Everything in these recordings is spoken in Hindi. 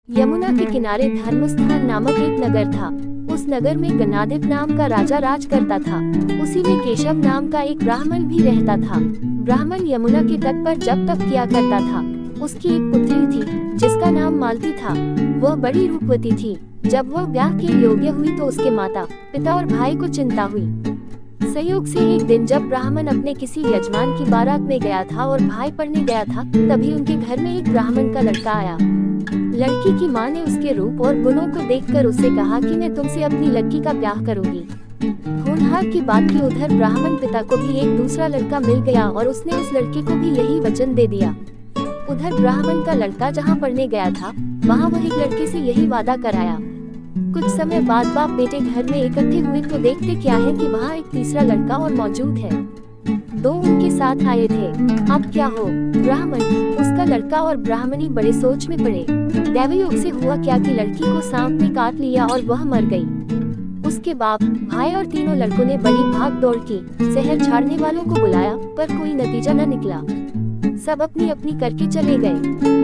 यमुना के किनारे धर्मस्थान नामक एक नगर था। उस नगर में गणाधिप नाम का राजा राज करता था। उसी में केशव नाम का एक ब्राह्मण भी रहता था। ब्राह्मण यमुना के तट पर जप तप किया करता था। उसकी एक पुत्री थी जिसका नाम मालती था। वह बड़ी रूपवती थी। जब वह ब्याह के योग्य हुई तो उसके माता पिता और भाई को चिंता हुई। संयोग से एक दिन जब ब्राह्मण अपने किसी यजमान की बारात में गया था और भाई पढ़ने गया था, तभी उनके घर में एक ब्राह्मण का लड़का आया। लड़की की मां ने उसके रूप और गुणों को देखकर उससे कहा कि मैं तुमसे अपनी लड़की का ब्याह करूंगी। होनहार की बात की उधर ब्राह्मण पिता को भी एक दूसरा लड़का मिल गया और उसने उस लड़के को भी यही वचन दे दिया। उधर ब्राह्मण का लड़का जहाँ पढ़ने गया था, वहाँ वह एक लड़के से यही वादा कराया। कुछ समय बाद बाप बेटे घर में इकट्ठे हुए तो देखते क्या है कि वहाँ एक तीसरा लड़का और मौजूद है। दो उनके साथ आए थे। अब क्या हो? ब्राह्मण, उसका लड़का और ब्राह्मणी बड़े सोच में पड़े। दैवयोग से हुआ क्या कि लड़की को सांप ने काट लिया और वह मर गई। उसके बाप, भाई और तीनों लड़कों ने बड़ी भाग दौड़ की। शहर छाड़ने वालों को बुलाया पर कोई नतीजा न निकला। सब अपनी अपनी करके चले गए।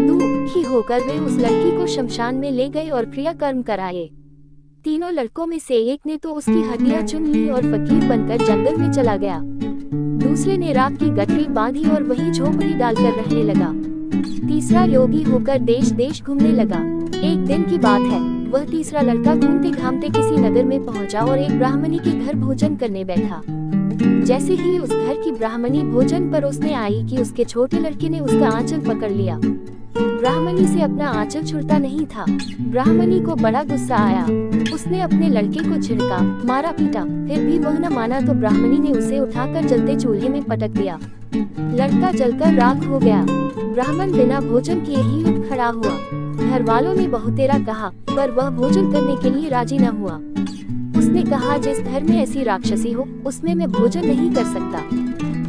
दुखी होकर वे उस लड़की को शमशान में ले गए और क्रियाकर्म कराए। तीनों लड़कों में से एक ने तो उसकी हड्डियां चुन ली और फकीर बनकर जंगल में चला गया। दूसरे ने राख की गठरी बांधी और वही झोपड़ी डालकर रहने लगा। तीसरा योगी होकर देश देश घूमने लगा। एक दिन की बात है, वह तीसरा लड़का घूमते घामते किसी नगर में पहुंचा और एक ब्राह्मणी के घर भोजन करने बैठा। जैसे ही उस घर की ब्राह्मणी भोजन परोसने आई कि उसके छोटे लड़के ने उसका आंचल पकड़ लिया। ब्राह्मणी से अपना आंचल छुड़ता नहीं था। ब्राह्मणी को बड़ा गुस्सा आया। उसने अपने लड़के को झिड़का, मारा पीटा, फिर भी वह न माना तो ब्राह्मणी ने उसे उठाकर जलते चूल्हे में पटक दिया। लड़का जलकर राख हो गया। ब्राह्मण बिना भोजन किए ही उठ खड़ा हुआ। घर वालों ने बहुतेरा कहा पर वह भोजन करने के लिए राजी न हुआ। उसने कहा, जिस घर में ऐसी राक्षसी हो उसमें मैं भोजन नहीं कर सकता।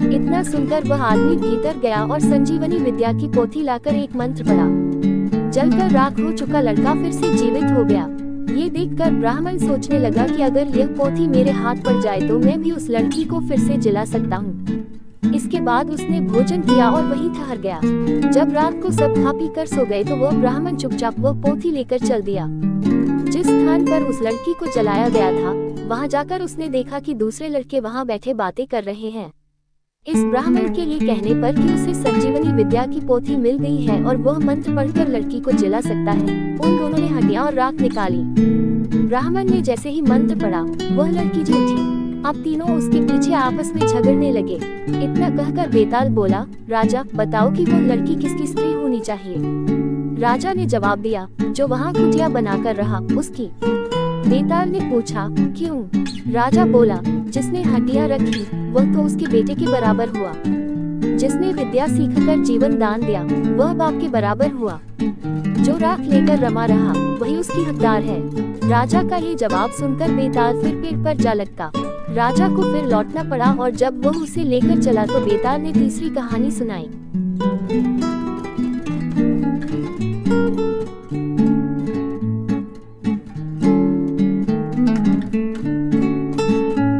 इतना सुनकर वह आदमी भीतर गया और संजीवनी विद्या की पोथी लाकर एक मंत्र पढ़ा। जलकर राख हो चुका लड़का फिर से जीवित हो गया। ये देखकर ब्राह्मण सोचने लगा कि अगर यह पोथी मेरे हाथ पड़ जाए तो मैं भी उस लड़की को फिर से जिला सकता हूँ। इसके बाद उसने भोजन किया और वहीं ठहर गया। जब रात को सब खा पी कर सो गए तो वह ब्राह्मण चुपचाप वह पोथी लेकर चल दिया। जिस स्थान पर उस लड़की को जलाया गया था, वहां जाकर उसने देखा कि दूसरे लड़के वहां बैठे बातें कर रहे हैं। इस ब्राह्मण के ये कहने पर कि उसे संजीवनी विद्या की पोथी मिल गई है और वह मंत्र पढ़कर लड़की को जिला सकता है, उन दोनों ने हड्डियां और राख निकाली। ब्राह्मण ने जैसे ही मंत्र पढ़ा, वह लड़की जी उठी। अब तीनों उसके पीछे आपस में झगड़ने लगे। इतना कहकर बेताल बोला, राजा बताओ कि वह लड़की किसकी स्त्री होनी चाहिए। राजा ने जवाब दिया, जो वहाँ कुटिया बनाकर रहा उसकी। बेताल ने पूछा, क्यों? राजा बोला, जिसने हड्डियां रखी वह तो उसके बेटे के बराबर हुआ। जिसने विद्या सीखकर जीवन दान दिया वह बाप के बराबर हुआ। जो राख लेकर रमा रहा वही उसकी हकदार है। राजा का ये जवाब सुनकर बेताल फिर पेड़ पर जा लटका। राजा को फिर लौटना पड़ा और जब वह उसे लेकर चला तो बेताल ने तीसरी कहानी सुनाई।